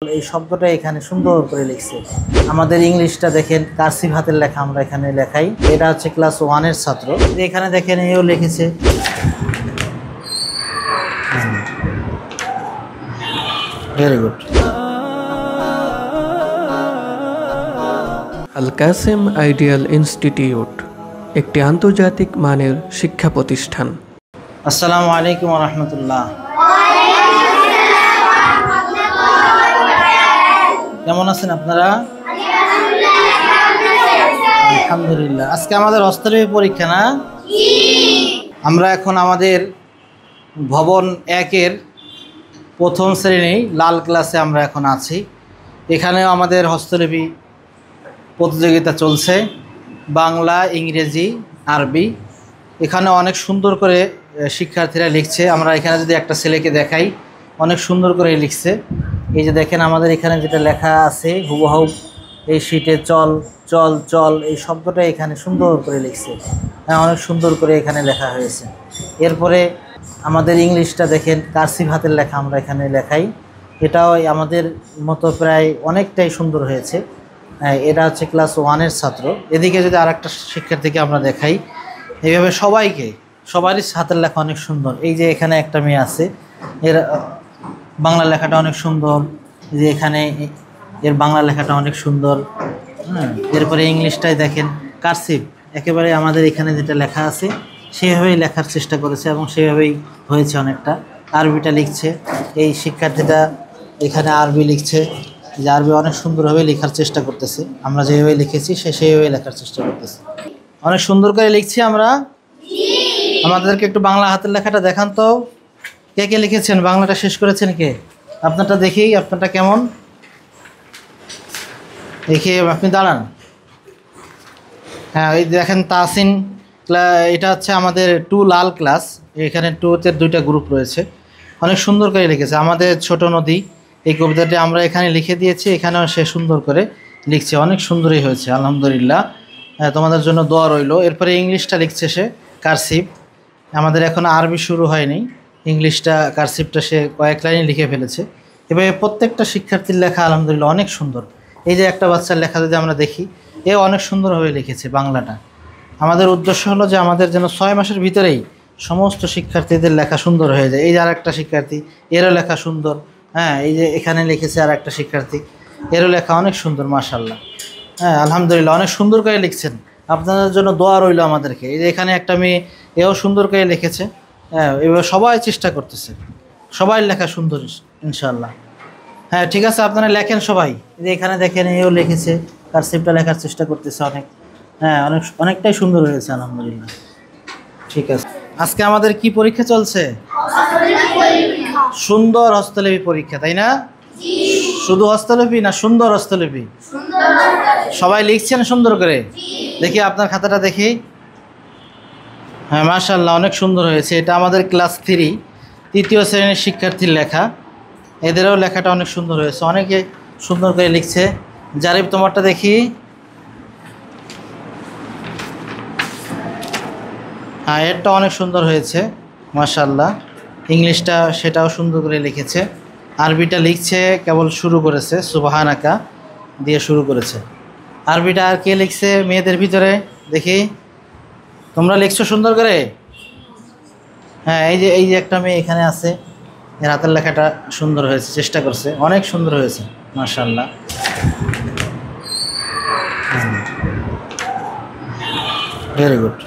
এই শব্দটা এখানে সুন্দর করে লিখছে। আমাদের ইংলিশটা দেখেন কার্সিভ হাতের লেখা আমরা এখানে লেখাই। এটা হচ্ছে ক্লাস 1 এর ছাত্র। এখানে দেখেন এও লিখেছে। Very good. Al Kasem ideal institute একটি আন্তর্জাতিক মানের শিক্ষা প্রতিষ্ঠান। আসসালামু আলাইকুম ওয়া রাহমাতুল্লাহ। কেমন আছেন আপনারা? আলহামদুলিল্লাহ। আজকে আমাদের হস্তলিপি পরীক্ষা না? আমরা এখন আমাদের ভবন 1 এর প্রথম শ্রেণী লাল ক্লাসে আমরা এখন আছি। এখানেও আমাদের হস্তলিপি প্রতিযোগিতা চলছে, বাংলা, ইংরেজি, আরবি। এখানে অনেক সুন্দর করে শিক্ষার্থীরা লিখছে। আমরা এখানে যদি একটা ছেলেকে দেখাই, অনেক সুন্দর করে লিখছে। এই যে দেখেন আমাদের এখানে যেটা লেখা আছে হুবহু এই শীটে চল চল চল এই শব্দটা এখানে সুন্দর করে লিখছে। হ্যাঁ, অনেক সুন্দর করে এখানে লেখা হয়েছে। এরপরে আমাদের ইংলিশটা দেখেন কার্সিভ হাতের লেখা আমরা এখানে লেখাই। এটাও আমাদের মতো প্রায় অনেকটাই সুন্দর হয়েছে। এটা হচ্ছে ক্লাস 1 এর ছাত্র। এদিকে যদি আর একটা শিক্ষার্থীকে আমরা দেখাই, এইভাবে সবারই হাতের লেখা অনেক সুন্দর। এই যে এখানে একটা মেয়ে আছে, এর বাংলা লেখাটা অনেক সুন্দর। যে এখানে এর বাংলা লেখাটা অনেক সুন্দর। এরপরে ইংলিশটাই দেখেন কার্সিভ, একেবারে আমাদের এখানে যেটা লেখা আছে সেভাবেই লেখার চেষ্টা করেছে এবং সেভাবেই হয়েছে অনেকটা। আরবিটা লিখছে এই শিক্ষার্থীটা, এখানে আরবি লিখছে। যে আরবি অনেক সুন্দরভাবে লেখার চেষ্টা করতেছে। আমরা যেভাবে লিখেছি সেইভাবে লেখার চেষ্টা করতেছে। অনেক সুন্দর করে লিখছি আমরা। আমাদেরকে একটু বাংলা হাতের লেখাটা দেখান তো। কে কে লিখেছেন? বাংলাটা শেষ করেছেন কে? আপনারটা দেখি, আপনারটা কেমন দেখি। আপনি দাঁড়ান। হ্যাঁ, এই দেখেন তাহসিন, এটা হচ্ছে আমাদের 2 লাল ক্লাস। এখানে 2-তে 2টা গ্রুপ রয়েছে। অনেক সুন্দর করে লিখেছে। আমাদের ছোট নদী এই কবিতাটি আমরা এখানে লিখে দিয়েছি, এখানেও সে সুন্দর করে লিখছে। অনেক সুন্দরই হয়েছে আলহামদুলিল্লাহ। তোমাদের জন্য দোয়া রইল। এরপরে ইংলিশটা লিখছে সে কার্সিভ। আমাদের এখন আরবি শুরু হয়নি, ইংলিশটা কার্সিভটা সে কয়েক লাইনে লিখে ফেলেছে। এভাবে প্রত্যেকটা শিক্ষার্থীর লেখা আলহামদুলিল্লাহ অনেক সুন্দর। এই যে একটা বাচ্চার লেখা যদি আমরা দেখি, এ অনেক সুন্দরভাবে লিখেছে বাংলাটা। আমাদের উদ্দেশ্য হলো যে আমাদের যেন 6 মাসের ভিতরেই সমস্ত শিক্ষার্থীদের লেখা সুন্দর হয়ে যায়। এই যে আর একটা শিক্ষার্থী, এরও লেখা সুন্দর। হ্যাঁ, এই যে এখানে লিখেছে আর একটা শিক্ষার্থী, এরও লেখা অনেক সুন্দর মাশাআল্লাহ। হ্যাঁ, আলহামদুলিল্লাহ অনেক সুন্দর করে লিখছেন। আপনাদের জন্য দোয়া রইল আমাদেরকে। এই যে এখানে একটা মেয়ে, এও সুন্দর করে লিখেছে। হ্যাঁ, এবার সবাই চেষ্টা করতেছে, সবাই লেখা সুন্দর ইনশাআল্লাহ। হ্যাঁ, ঠিক আছে, আপনারা লেখেন সবাই। এই যে এখানে দেখেন এও লিখেছে, কার্সিভটা লেখার চেষ্টা করতেছে অনেক। হ্যাঁ, অনেকটাই সুন্দর হয়েছে আলহামদুলিল্লাহ। ঠিক আছে, আজকে আমাদের কি পরীক্ষা চলছে? সুন্দর হস্তলিপি পরীক্ষা, তাই না? শুধু হস্তলিপি না, সুন্দর হস্তলিপি। সবাই লিখছেন সুন্দর করে? দেখি আপনার খাতাটা দেখি। হ্যাঁ, মাশাআল্লাহ অনেক সুন্দর হয়েছে। এটা আমাদের ক্লাস 3 তৃতীয় শ্রেণীর শিক্ষার্থীর লেখা। এদেরও লেখাটা অনেক সুন্দর হয়েছে, অনেকে সুন্দর করে লিখছে। জারিফ, তোমারটা দেখি। হ্যাঁ, এরটা অনেক সুন্দর হয়েছে মাশাআল্লাহ। ইংলিশটা সেটাও সুন্দর করে লিখেছে। আরবিটা লিখছে, কেবল শুরু করেছে, সুবহানাকা দিয়ে শুরু করেছে। আরবিটা আর কে লিখছে মেয়েদের ভিতরে দেখি? তোমরা লিখছো সুন্দর করে? হ্যাঁ, এই যে একটা মেয়ে এখানে আছে, এর হাতের লেখাটা সুন্দর হয়েছে, চেষ্টা করছে, অনেক সুন্দর হয়েছে মাশাআল্লাহ। Very good.